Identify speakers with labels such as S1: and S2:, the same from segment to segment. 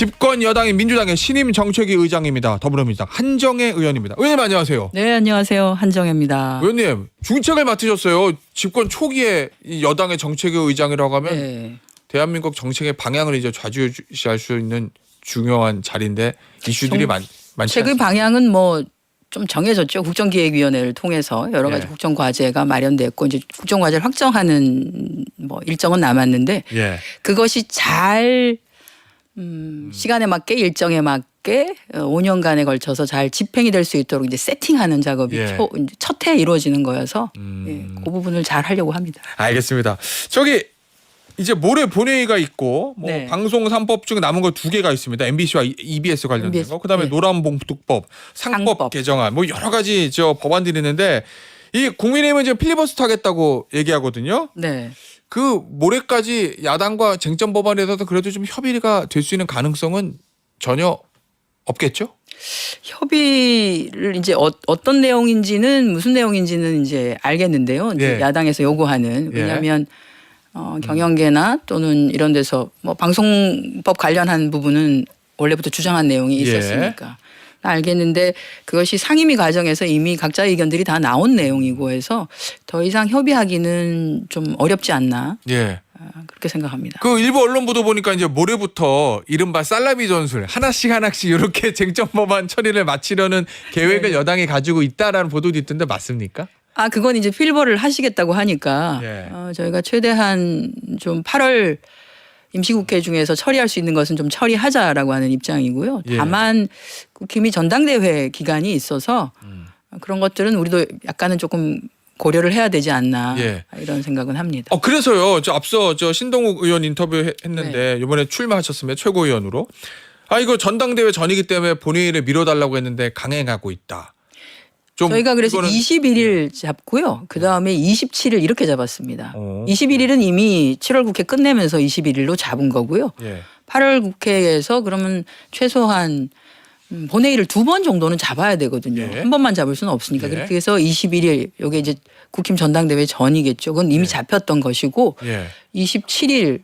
S1: 집권 여당인 민주당의 신임 정책위 의장입니다. 더불어민주당 한정혜 의원입니다. 의원님 안녕하세요.
S2: 네, 안녕하세요. 한정혜입니다.
S1: 의원님 중책을 맡으셨어요. 집권 초기에 이 여당의 정책위 의장이라고 하면
S2: 네.
S1: 대한민국 정책의 방향을 이제 좌지우지할 수 있는 중요한 자리인데 이슈들이 많지
S2: 책의
S1: 않습니까?
S2: 방향은 뭐 좀 정해졌죠. 국정기획위원회를 통해서 여러 가지
S1: 예.
S2: 국정과제가 마련됐고 이제 국정과제를 확정하는 뭐 일정은 남았는데
S1: 예.
S2: 그것이 잘 시간에 맞게 일정에 맞게 5년간에 걸쳐서 잘 집행이 될 수 있도록 이제 세팅하는 작업이
S1: 예.
S2: 첫 해에 이루어지는 거여서 예, 그 부분을 잘 하려고 합니다.
S1: 알겠습니다. 저기 이제 모레 본회의가 있고 뭐
S2: 네.
S1: 방송 3법 중 남은 거 2개가 있습니다. MBC와 EBS 관련된
S2: MBS,
S1: 거. 그다음에
S2: 네.
S1: 노란봉투법, 상법
S2: 상법.
S1: 개정안 뭐 여러 가지 저 법안들이 있는데 이 국민의힘은 지금 필리버스터 하겠다고 얘기하거든요.
S2: 네.
S1: 그 모레까지 야당과 쟁점 법안에 대해서 그래도 좀 협의가 될 수 있는 가능성은 전혀 없겠죠?
S2: 협의를 이제 어떤 내용인지는 무슨 내용인지는 이제 알겠는데요. 이제
S1: 예.
S2: 야당에서 요구하는
S1: 예.
S2: 왜냐하면 경영계나 또는 이런 데서 뭐 방송법 관련한 부분은 원래부터 주장한 내용이
S1: 예.
S2: 있었으니까 알겠는데 그것이 상임위 과정에서 이미 각자의 의견들이 다 나온 내용이고 해서 더 이상 협의하기는 좀 어렵지 않나
S1: 예.
S2: 그렇게 생각합니다.
S1: 그 일부 언론 보도 보니까 이제 모레부터 이른바 살라미 전술 하나씩 이렇게 쟁점 법안 처리를 마치려는 계획을
S2: 네.
S1: 여당이 가지고 있다라는 보도도 있던데 맞습니까?
S2: 그건 이제 필버를 하시겠다고 하니까
S1: 예.
S2: 저희가 최대한 좀 8월 임시국회 중에서 처리할 수 있는 것은 좀 처리하자라고 하는 입장이고요.
S1: 예.
S2: 다만 국힘이 전당대회 기간이 있어서 그런 것들은 우리도 약간은 조금 고려를 해야 되지 않나
S1: 예.
S2: 이런 생각은 합니다.
S1: 그래서요. 저 앞서 저 신동욱 의원 인터뷰 했는데
S2: 네.
S1: 이번에 출마하셨으면 최고위원으로 이거 전당대회 전이기 때문에 본회의를 미뤄달라고 했는데 강행하고 있다. 좀
S2: 저희가 그래서
S1: 이거는
S2: 21일 잡고요. 그다음에 27일 이렇게 잡았습니다.
S1: 어.
S2: 21일은 이미 7월 국회 끝내면서 21일로 잡은 거고요.
S1: 예.
S2: 8월 국회에서 그러면 최소한 본회의를 2번 정도는 잡아야 되거든요.
S1: 예.
S2: 한 번만 잡을 수는 없으니까.
S1: 예.
S2: 그렇게 해서 21일 이게 이제 국힘 전당대회 전이겠죠. 그건 이미
S1: 예.
S2: 잡혔던 것이고
S1: 예.
S2: 27일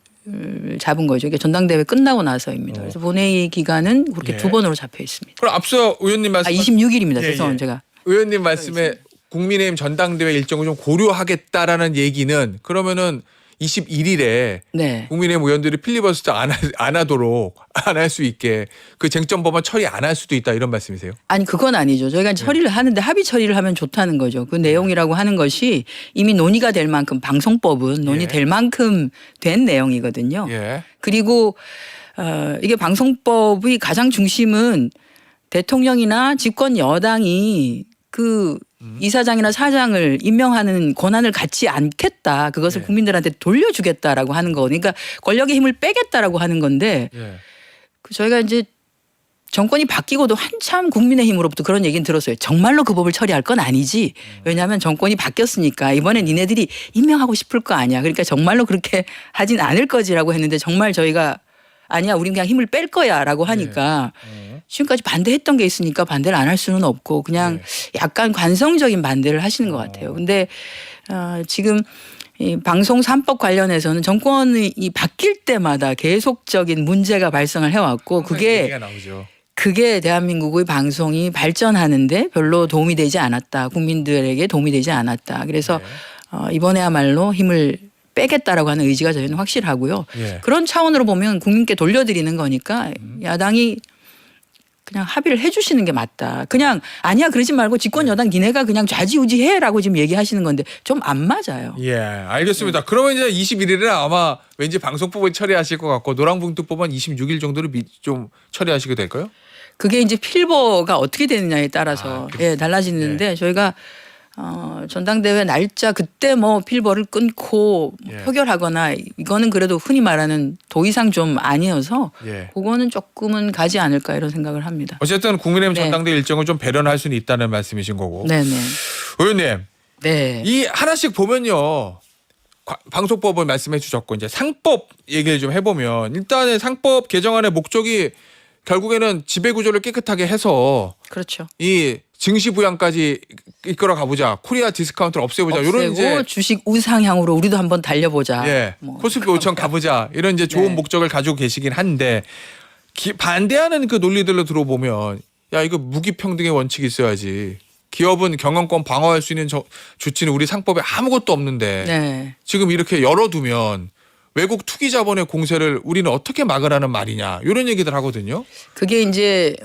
S2: 잡은 거죠. 이게 전당대회 끝나고 나서입니다. 그래서 본회의 기간은 그렇게
S1: 예.
S2: 2번으로 잡혀 있습니다.
S1: 그럼 앞서 의원님 말씀
S2: 26일입니다.
S1: 예,
S2: 죄송합니다.
S1: 예.
S2: 제가.
S1: 의원님 말씀에 국민의힘 전당대회 일정을 좀 고려하겠다라는 얘기는 그러면은 21일에
S2: 네.
S1: 국민의힘 의원들이 필리버스터 안 하도록 안 할 수 있게 그 쟁점 법안 처리 안 할 수도 있다 이런 말씀이세요?
S2: 아니 그건 아니죠. 저희가 처리를 하는데 합의 처리를 하면 좋다는 거죠. 그 내용이라고 하는 것이 이미 논의가 될 만큼 방송법은 논의될 만큼 된 내용이거든요.
S1: 예.
S2: 그리고 이게 방송법의 가장 중심은 대통령이나 집권 여당이 그 이사장이나 사장을 임명하는 권한을 갖지 않겠다. 그것을
S1: 예.
S2: 국민들한테 돌려주겠다라고 하는 거. 그러니까 권력의 힘을 빼겠다라고 하는 건데
S1: 예.
S2: 저희가 이제 정권이 바뀌고도 한참 국민의힘으로부터 그런 얘기는 들었어요. 정말로 그 법을 처리할 건 아니지. 왜냐하면 정권이 바뀌었으니까 이번엔 니네들이 임명하고 싶을 거 아니야. 그러니까 정말로 그렇게 하진 않을 거지라고 했는데 정말 저희가 아니야 우린 그냥 힘을 뺄 거야 라고 하니까 지금까지 반대했던 게 있으니까 반대를 안 할 수는 없고 그냥 약간 관성적인 반대를 하시는 것 같아요. 근데 지금 이 방송 3법 관련해서는 정권이 바뀔 때마다 계속적인 문제가 발생을 해왔고
S1: 얘기가 나오죠.
S2: 그게 대한민국의 방송이 발전하는데 별로 도움이 되지 않았다. 국민들에게 도움이 되지 않았다. 그래서 이번에야말로 힘을 빼겠다라고 하는 의지가 저희는 확실하고요.
S1: 예.
S2: 그런 차원으로 보면 국민께 돌려드리는 거니까 야당이 그냥 합의를 해 주시는 게 맞다. 그냥 아니야 그러지 말고 집권 여당 니네가 그냥 좌지우지해라고 지금 얘기하시는 건데 좀 안 맞아요.
S1: 예, 알겠습니다. 그러면 이제 21일에 아마 왠지 방송법을 처리하실 것 같고 노란봉투법은 26일 정도로 좀 처리하시게 될까요?
S2: 그게 이제 필버가 어떻게 되느냐에 따라서 달라지는데 저희가 전당대회 날짜 그때 뭐 필버를 끊고 표결하거나 이거는 그래도 흔히 말하는 도의상 좀 아니어서 그거는 조금은 가지 않을까 이런 생각을 합니다.
S1: 어쨌든 국민의힘
S2: 네.
S1: 전당대회 일정을 좀 배려할 수는 있다는 말씀이신 거고.
S2: 네네.
S1: 의원님,
S2: 네.
S1: 이 하나씩 보면요. 방송법을 말씀해 주셨고 이제 상법 얘기를 좀 해보면 일단은 상법 개정안의 목적이 결국에는 지배구조를 깨끗하게 해서
S2: 그렇죠.
S1: 이 증시부양까지 이끌어 가보자. 코리아 디스카운트를 없애보자. 이런 이제
S2: 없애고 주식 우상향으로 우리도 한번 달려보자.
S1: 예,
S2: 뭐
S1: 코스피 5천 가보자. 이런 이제 좋은
S2: 네.
S1: 목적을 가지고 계시긴 한데 반대하는 그 논리들로 들어보면 야 이거 무기평등의 원칙이 있어야지. 기업은 경영권 방어할 수 있는 조치는 우리 상법에 아무것도 없는데
S2: 네.
S1: 지금 이렇게 열어두면 외국 투기 자본의 공세를 우리는 어떻게 막으라는 말이냐 이런 얘기들 하거든요.
S2: 그게 이제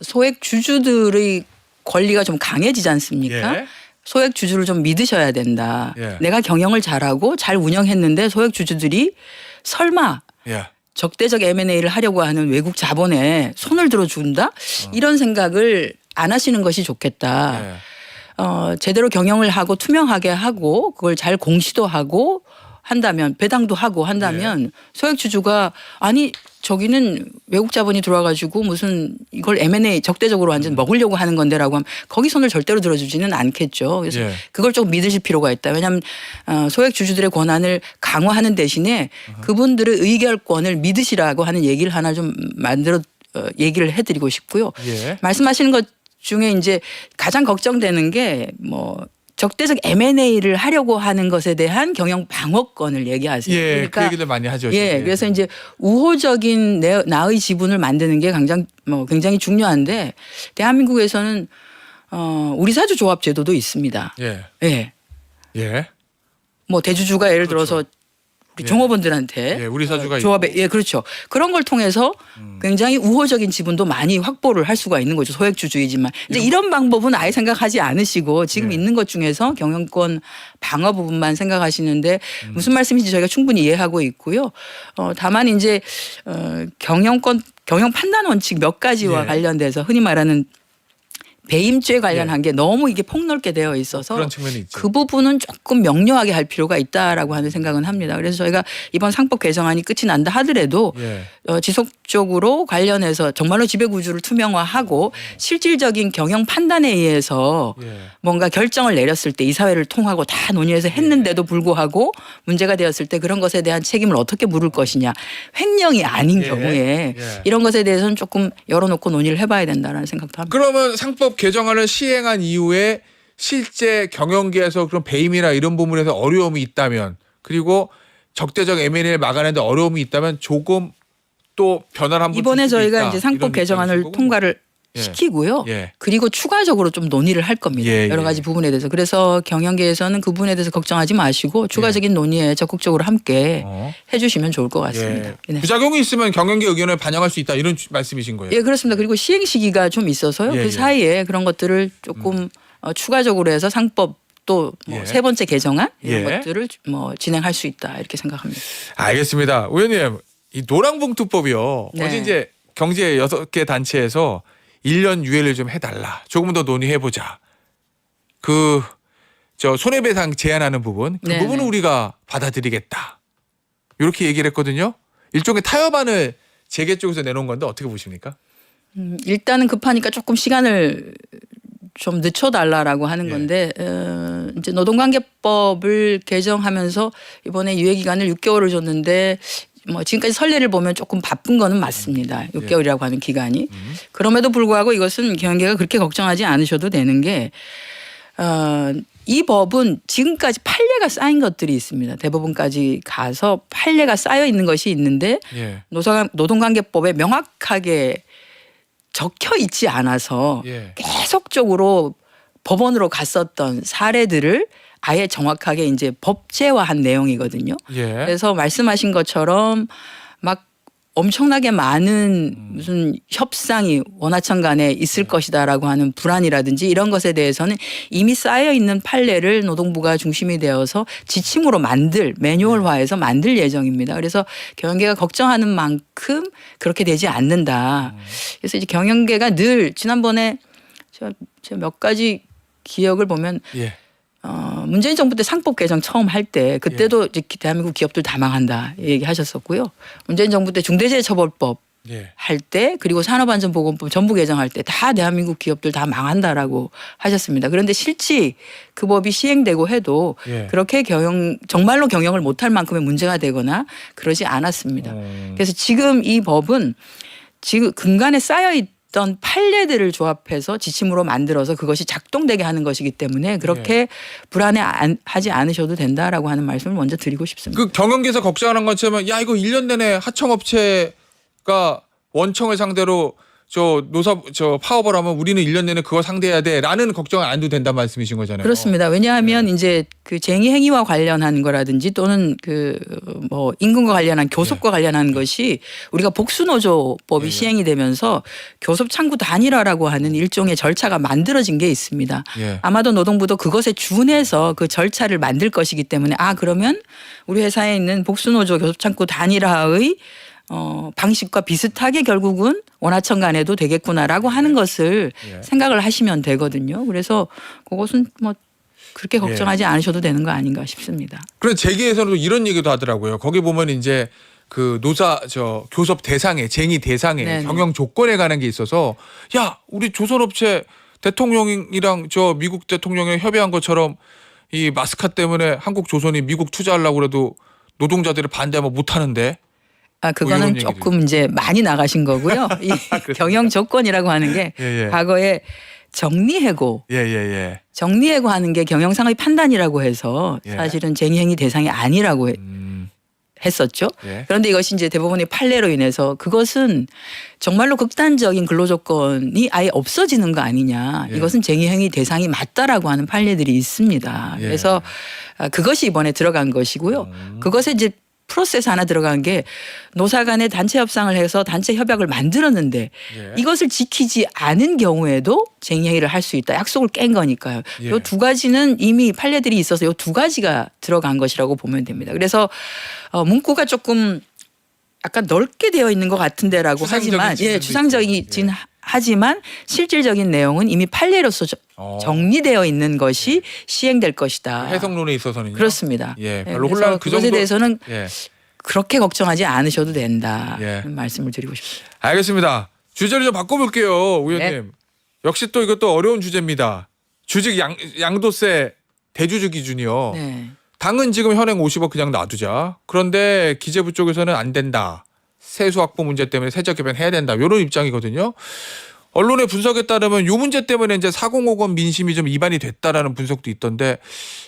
S2: 소액 주주들의 권리가 좀 강해지지 않습니까?
S1: 예.
S2: 소액 주주를 좀 믿으셔야 된다.
S1: 예.
S2: 내가 경영을 잘하고 잘 운영했는데 소액 주주들이 설마
S1: 예.
S2: 적대적 M&A를 하려고 하는 외국 자본에 손을 들어준다? 이런 생각을 안 하시는 것이 좋겠다.
S1: 예.
S2: 제대로 경영을 하고 투명하게 하고 그걸 잘 공시도 하고 한다면 배당도 하고 한다면 소액 주주가 아니 저기는 외국 자본이 들어와가지고 무슨 이걸 M&A 적대적으로 완전 먹으려고 하는 건데라고 하면 거기 손을 절대로 들어주지는 않겠죠. 그래서
S1: 예.
S2: 그걸 좀 믿으실 필요가 있다. 왜냐하면 소액 주주들의 권한을 강화하는 대신에 그분들의 의결권을 믿으시라고 하는 얘기를 하나 좀 만들어 얘기를 해드리고 싶고요.
S1: 예.
S2: 말씀하시는 것 중에 이제 가장 걱정되는 게 뭐 적대적 M&A를 하려고 하는 것에 대한 경영 방어권을 얘기하세요.
S1: 예.
S2: 그러니까
S1: 그 얘기들 많이 하죠.
S2: 예,
S1: 지금.
S2: 그래서 이제 우호적인 나의 지분을 만드는 게 굉장히 중요한데 대한민국에서는 우리사주 조합 제도도 있습니다.
S1: 예.
S2: 예.
S1: 예.
S2: 뭐 대주주가 예를 들어서 우리
S1: 예.
S2: 종업원들한테
S1: 예, 우리 사주가
S2: 조합에 예 그렇죠. 그런 걸 통해서 굉장히 우호적인 지분도 많이 확보를 할 수가 있는 거죠. 소액 주주이지만 이제 이런 방법은 아예 생각하지 않으시고 지금
S1: 예.
S2: 있는 것 중에서 경영권 방어 부분만 생각하시는데 무슨 말씀인지 저희가 충분히 이해하고 있고요. 다만 이제 경영 판단 원칙 몇 가지와
S1: 예.
S2: 관련돼서 흔히 말하는 배임죄 관련한 게 너무 이게 폭넓게 되어 있어서
S1: 그런 측면이 있죠.
S2: 그 부분은 조금 명료하게 할 필요가 있다라고 하는 생각은 합니다. 그래서 저희가 이번 상법 개정안이 끝이 난다 하더라도
S1: 예.
S2: 지속적으로 관련해서 정말로 지배구조를 투명화하고 실질적인 경영 판단에 의해서
S1: 예.
S2: 뭔가 결정을 내렸을 때 이사회를 통하고 다 논의해서 했는데도 불구하고 문제가 되었을 때 그런 것에 대한 책임을 어떻게 물을 것이냐. 횡령이 아닌
S1: 예.
S2: 경우에
S1: 예.
S2: 이런 것에 대해서는 조금 열어놓고 논의를 해봐야 된다는 생각도 합니다.
S1: 그러면 상법 개정안을 시행한 이후에 실제 경영계에서 그런 배임이나 이런 부분에서 어려움이 있다면 그리고 적대적 M&A를 막아내는데 어려움이 있다면 조금 또 변화를 한번
S2: 이번에
S1: 줄 수도
S2: 저희가
S1: 있다.
S2: 이제 상법
S1: 이런
S2: 개정안을
S1: 입장이신 거군요.
S2: 통과를
S1: 예.
S2: 시키고요.
S1: 예.
S2: 그리고 추가적으로 좀 논의를 할 겁니다.
S1: 예,
S2: 여러
S1: 예.
S2: 가지 부분에 대해서. 그래서 경영계에서는 그 부분에 대해서 걱정하지 마시고 추가적인 논의에 적극적으로 함께 해 주시면 좋을 것 같습니다.
S1: 예.
S2: 네.
S1: 부작용이 있으면 경영계 의견을 반영할 수 있다 이런 말씀이신 거예요.
S2: 예, 그렇습니다. 그리고 시행 시기가 좀 있어서요.
S1: 예,
S2: 그
S1: 예.
S2: 사이에 그런 것들을 조금 추가적으로 해서 상법 또
S1: 예.
S2: 세 번째 개정안 이런
S1: 예.
S2: 것들을 진행할 수 있다 이렇게 생각합니다.
S1: 알겠습니다. 의원님 이 노랑봉투법이요.
S2: 네.
S1: 어제 이제 경제 6개 단체에서 1년 유예를 좀 해달라. 조금 더 논의해보자. 손해배상 제한하는 부분 그
S2: 네네.
S1: 부분은 우리가 받아들이겠다. 이렇게 얘기를 했거든요. 일종의 타협안을 재계 쪽에서 내놓은 건데 어떻게 보십니까?
S2: 일단은 급하니까 조금 시간을 좀 늦춰달라라고 하는
S1: 예.
S2: 건데 이제 노동관계법을 개정하면서 이번에 유예 기간을 6개월을 줬는데 지금까지 선례를 보면 조금 바쁜 거는 맞습니다. 6개월이라고 하는 기간이. 그럼에도 불구하고 이것은 경영계가 그렇게 걱정하지 않으셔도 되는 게 이 법은 지금까지 판례가 쌓인 것들이 있습니다. 대법원까지 가서 판례가 쌓여 있는 것이 있는데
S1: 예.
S2: 노동관계법에 명확하게 적혀 있지 않아서
S1: 예.
S2: 계속적으로 법원으로 갔었던 사례들을 아예 정확하게 이제 법제화한 내용이거든요.
S1: 예.
S2: 그래서 말씀하신 것처럼 막 엄청나게 많은 무슨 협상이 원하청 간에 있을 것이다라고 하는 불안이라든지 이런 것에 대해서는 이미 쌓여 있는 판례를 노동부가 중심이 되어서 지침으로 매뉴얼화해서 만들 예정입니다. 그래서 경영계가 걱정하는 만큼 그렇게 되지 않는다. 그래서 이제 경영계가 늘 지난번에 제가 몇 가지 기억을 보면
S1: 예.
S2: 문재인 정부 때 상법 개정 처음 할 때 그때도 이제 대한민국 기업들 다 망한다 얘기하셨었고요. 문재인 정부 때 중대재해처벌법
S1: 예.
S2: 할 때 그리고 산업안전보건법 전부 개정할 때 다 대한민국 기업들 다 망한다라고 하셨습니다. 그런데 실제 그 법이 시행되고 해도
S1: 예.
S2: 그렇게 정말로 경영을 못할 만큼의 문제가 되거나 그러지 않았습니다. 그래서 지금 이 법은 지금 근간에 쌓여있던 판례들을 조합해서 지침으로 만들어서 그것이 작동되게 하는 것이기 때문에 그렇게 불안해하지 않으셔도 된다라고 하는 말씀을 먼저 드리고 싶습니다.
S1: 그 경영계에서 걱정하는 것처럼 야 이거 1년 내내 하청업체가 원청을 상대로 저 파업을 하면 우리는 1년 내내 그거 상대해야 돼라는 걱정은 안 해도 된다는 말씀이신 거잖아요.
S2: 그렇습니다. 왜냐하면 이제 그 쟁의 행위와 관련한 거라든지 또는 그 뭐 임금과 관련한 교섭과 관련한 것이 우리가 복수노조법이 시행이 되면서 교섭 창구 단일화라고 하는 일종의 절차가 만들어진 게 있습니다.
S1: 예.
S2: 아마도 노동부도 그것에 준해서 그 절차를 만들 것이기 때문에 그러면 우리 회사에 있는 복수노조 교섭 창구 단일화의 방식과 비슷하게 결국은 원하청 간에도 되겠구나라고 하는 것을 생각을 하시면 되거든요. 그래서 그것은 뭐 그렇게 걱정하지 않으셔도 되는 거 아닌가 싶습니다.
S1: 그런 재계에서는 이런 얘기도 하더라고요. 거기 보면 이제 그 교섭 대상에 쟁의 대상에
S2: 네네.
S1: 경영 조건에 관한 게 있어서 야 우리 조선업체 대통령이랑 저 미국 대통령이 협의한 것처럼 이 마스카 때문에 한국 조선이 미국 투자하려고 그래도 노동자들이 반대하면 못 하는데.
S2: 그거는
S1: 이런
S2: 조금 이제 많이 나가신 거고요. 이 경영 조건이라고 하는 게
S1: 예.
S2: 과거에 정리해고
S1: 예.
S2: 정리해고 하는 게 경영상의 판단이라고 해서 사실은 쟁의행위 대상이 아니라고 했었죠.
S1: 예.
S2: 그런데 이것이 이제 대법원의 판례로 인해서 그것은 정말로 극단적인 근로조건이 아예 없어지는 거 아니냐.
S1: 예.
S2: 이것은 쟁의행위 대상이 맞다라고 하는 판례들이 있습니다.
S1: 예.
S2: 그래서 그것이 이번에 들어간 것이고요. 그것에 이제 프로세스 하나 들어간 게 노사 간에 단체 협상을 해서 단체 협약을 만들었는데 이것을 지키지 않은 경우에도 쟁의행위를 할 수 있다. 약속을 깬 거니까요.
S1: 예.
S2: 이 두 가지는 이미 판례들이 있어서 이 두 가지가 들어간 것이라고 보면 됩니다. 그래서 문구가 조금 약간 넓게 되어 있는 것 같은데라고 하지만 추상적이긴 하지만 실질적인 내용은 이미 판례로서 정리되어 있는 것이 시행될 것이다.
S1: 해석론에 있어서는요.
S2: 그렇습니다.
S1: 예, 별로 혼란 그
S2: 그것에
S1: 정도.
S2: 대해서는
S1: 예.
S2: 그렇게 걱정하지 않으셔도 된다.
S1: 예.
S2: 말씀을 드리고 싶습니다.
S1: 알겠습니다. 주제를 좀 바꿔볼게요, 의원님.
S2: 네.
S1: 역시 또 이것도 어려운 주제입니다. 주직 양도세 대주주 기준이요.
S2: 네.
S1: 당은 지금 현행 50억 그냥 놔두자. 그런데 기재부 쪽에서는 안 된다. 세수 확보 문제 때문에 세적 개편해야 된다. 이런 입장이거든요. 언론의 분석에 따르면 이 문제 때문에 이제 4050원 민심이 좀 이반이 됐다라는 분석도 있던데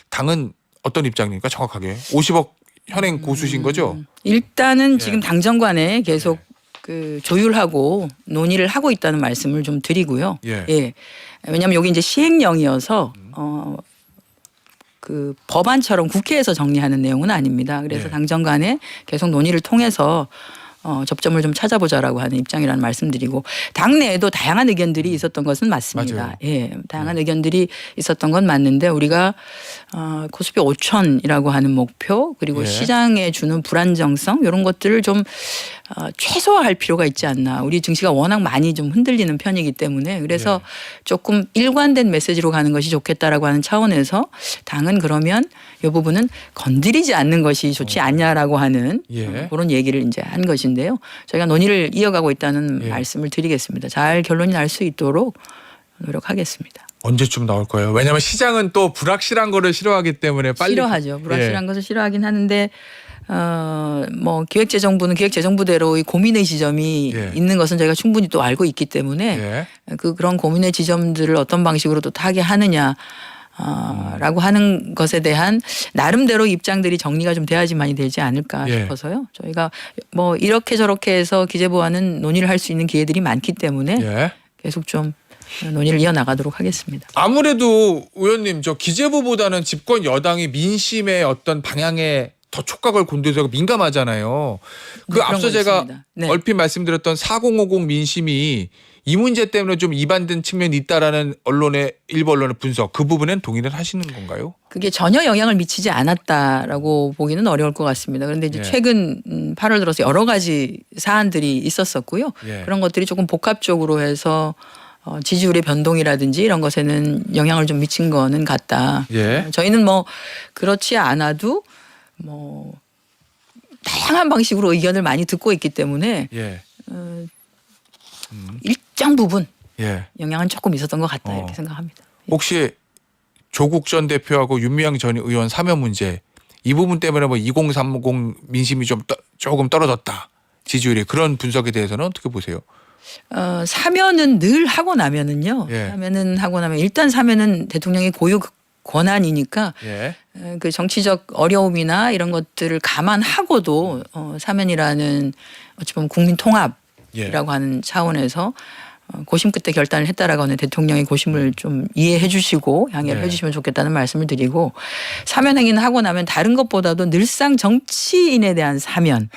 S1: 당은 어떤 입장입니까? 정확하게 50억 현행 고수신 거죠?
S2: 일단은 지금 당정간에 계속 그 조율하고 논의를 하고 있다는 말씀을 좀 드리고요.
S1: 예.
S2: 왜냐하면 여기 이제 시행령이어서 그 법안처럼 국회에서 정리하는 내용은 아닙니다. 그래서 당정간에 계속 논의를 통해서 접점을 좀 찾아보자라고 하는 입장이라는 말씀드리고 당내에도 다양한 의견들이 있었던 것은 맞습니다.
S1: 맞아요.
S2: 예, 다양한 의견들이 있었던 건 맞는데 우리가 코스피 5천이라고 하는 목표 그리고 시장에 주는 불안정성 이런 것들을 좀 최소화할 필요가 있지 않나. 우리 증시가 워낙 많이 좀 흔들리는 편이기 때문에 그래서 조금 일관된 메시지로 가는 것이 좋겠다라고 하는 차원에서 당은 그러면 이 부분은 건드리지 않는 것이 좋지 않냐라고 하는 그런 얘기를 이제 한 것인데요. 저희가 논의를 이어가고 있다는 말씀을 드리겠습니다. 잘 결론이 날 수 있도록 노력하겠습니다.
S1: 언제쯤 나올 거예요? 왜냐하면 시장은 또 불확실한 거를 싫어하기 때문에 빨리
S2: 싫어하죠. 불확실한 것을 싫어하긴 하는데 뭐 기획재정부는 기획재정부대로의 고민의 지점이 있는 것은 저희가 충분히 또 알고 있기 때문에 그런 고민의 지점들을 어떤 방식으로 또 타게 하느냐. 라고 하는 것에 대한 나름대로 입장들이 정리가 좀 돼야지만이 되지 않을까 싶어서요. 저희가 뭐 이렇게 저렇게 해서 기재부와는 논의를 할 수 있는 기회들이 많기 때문에 계속 좀 논의를 이어나가도록 하겠습니다.
S1: 아무래도 의원님 저 기재부보다는 집권 여당이 민심의 어떤 방향에 더 촉각을 곤두세우고 민감하잖아요. 그 앞서 제가 얼핏 말씀드렸던 4050 민심이 이 문제 때문에 좀 이반된 측면이 있다라는 일부 언론의 분석 그 부분엔 동의를 하시는 건가요?
S2: 그게 전혀 영향을 미치지 않았다라고 보기는 어려울 것 같습니다. 그런데 이제 최근 8월 들어서 여러 가지 사안들이 있었었고요. 그런 것들이 조금 복합적으로 해서 지지율의 변동이라든지 이런 것에는 영향을 좀 미친 거는 같다. 저희는 뭐 그렇지 않아도 뭐 다양한 방식으로 의견을 많이 듣고 있기 때문에 일정 부분 영향은 조금 있었던 것 같다 이렇게 생각합니다.
S1: 혹시 조국 전 대표하고 윤미향 전 의원 사면 문제 이 부분 때문에 뭐 2030 민심이 조금 떨어졌다 지지율이 그런 분석에 대해서는 어떻게 보세요?
S2: 사면은 늘 하고 나면은요. 사면은 하고 나면 일단 사면은 대통령의 고유 권한이니까 그 정치적 어려움이나 이런 것들을 감안하고도 사면이라는 어찌 보면 국민 통합 하는 차원에서 고심 끝에 결단을 했다라고 하는 대통령의 고심을 좀 이해해 주시고 양해를 해 주시면 좋겠다는 말씀을 드리고, 사면 행위는 하고 나면 다른 것보다도 늘상 정치인에 대한 사면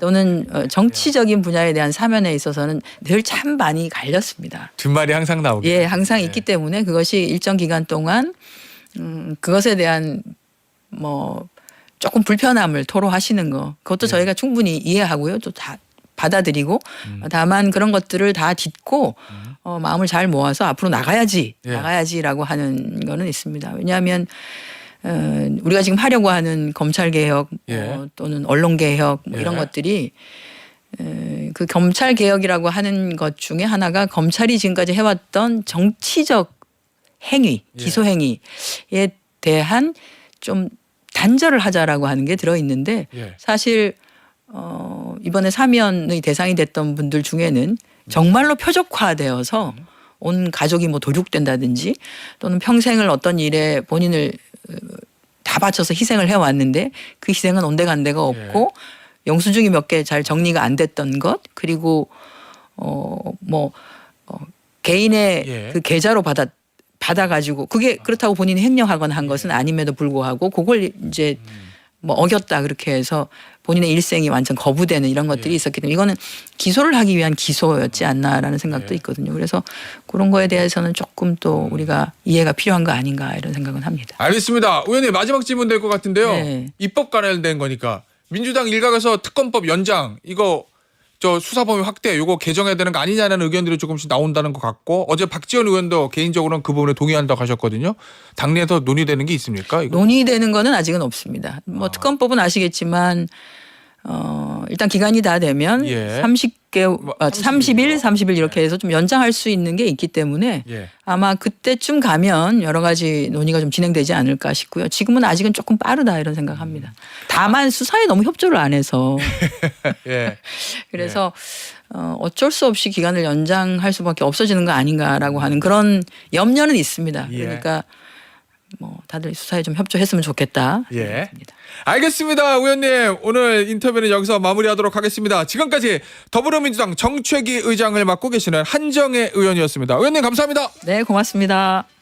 S2: 또는 정치적인 분야에 대한 사면에 있어서는 늘 참 많이 갈렸습니다.
S1: 뒷말이 항상 나오고.
S2: 예, 항상 있기 때문에 그것이 일정 기간 동안 그것에 대한 뭐 조금 불편함을 토로하시는 거, 그것도 저희가 충분히 이해하고요. 또 다 받아들이고, 다만 그런 것들을 다 딛고 마음을 잘 모아서 앞으로 나가야지라고 하는 거는 있습니다. 왜냐하면 우리가 지금 하려고 하는 검찰 개혁 또는 언론 개혁 뭐 이런 것들이 그 검찰 개혁이라고 하는 것 중에 하나가 검찰이 지금까지 해왔던 정치적 행위, 기소 행위에 대한 좀 단절을 하자라고 하는 게 들어 있는데, 사실 이번에 사면의 대상이 됐던 분들 중에는 정말로 표적화되어서 온 가족이 뭐 도륙된다든지 또는 평생을 어떤 일에 본인을 다 바쳐서 희생을 해왔는데 그 희생은 온데간데가 없고 영수증이 몇 개 잘 정리가 안 됐던 것, 그리고 개인의 그 계좌로 받아가지고 그게 그렇다고 본인이 횡령하거나 한 것은 아님에도 불구하고 그걸 이제 뭐 어겼다 그렇게 해서 본인의 일생이 완전 거부되는 이런 것들이 있었기 때문에 이거는 기소를 하기 위한 기소였지 않나라는 생각도 있거든요. 그래서 그런 거에 대해서는 조금 또 우리가 이해가 필요한 거 아닌가 이런 생각은 합니다.
S1: 알겠습니다. 의원님 마지막 질문 될 것 같은데요.
S2: 네.
S1: 입법 관련된 거니까 민주당 일각에서 특검법 연장 이거 저 수사 범위 확대 요거 개정해야 되는 거 아니냐는 의견들이 조금씩 나온다는 것 같고, 어제 박지원 의원도 개인적으로는 그 부분에 동의한다고 하셨거든요. 당내에서 논의되는 게 있습니까? 이거?
S2: 논의되는 거는 아직은 없습니다. 뭐 특검법은 아시겠지만 일단 기간이 다 되면 30일, 30일 이렇게 해서 좀 연장할 수 있는 게 있기 때문에 아마 그때쯤 가면 여러 가지 논의가 좀 진행되지 않을까 싶고요. 지금은 아직은 조금 빠르다 이런 생각합니다. 다만 수사에 너무 협조를 안 해서 그래서 어쩔 수 없이 기간을 연장할 수밖에 없어지는 거 아닌가라고 하는 그런 염려는 있습니다. 그러니까 뭐 다들 수사에 좀 협조했으면 좋겠다.
S1: 알겠습니다. 의원님 오늘 인터뷰는 여기서 마무리하도록 하겠습니다. 지금까지 더불어민주당 정최기 의장을 맡고 계시는 한정혜 의원이었습니다. 의원님 감사합니다.
S2: 네, 고맙습니다.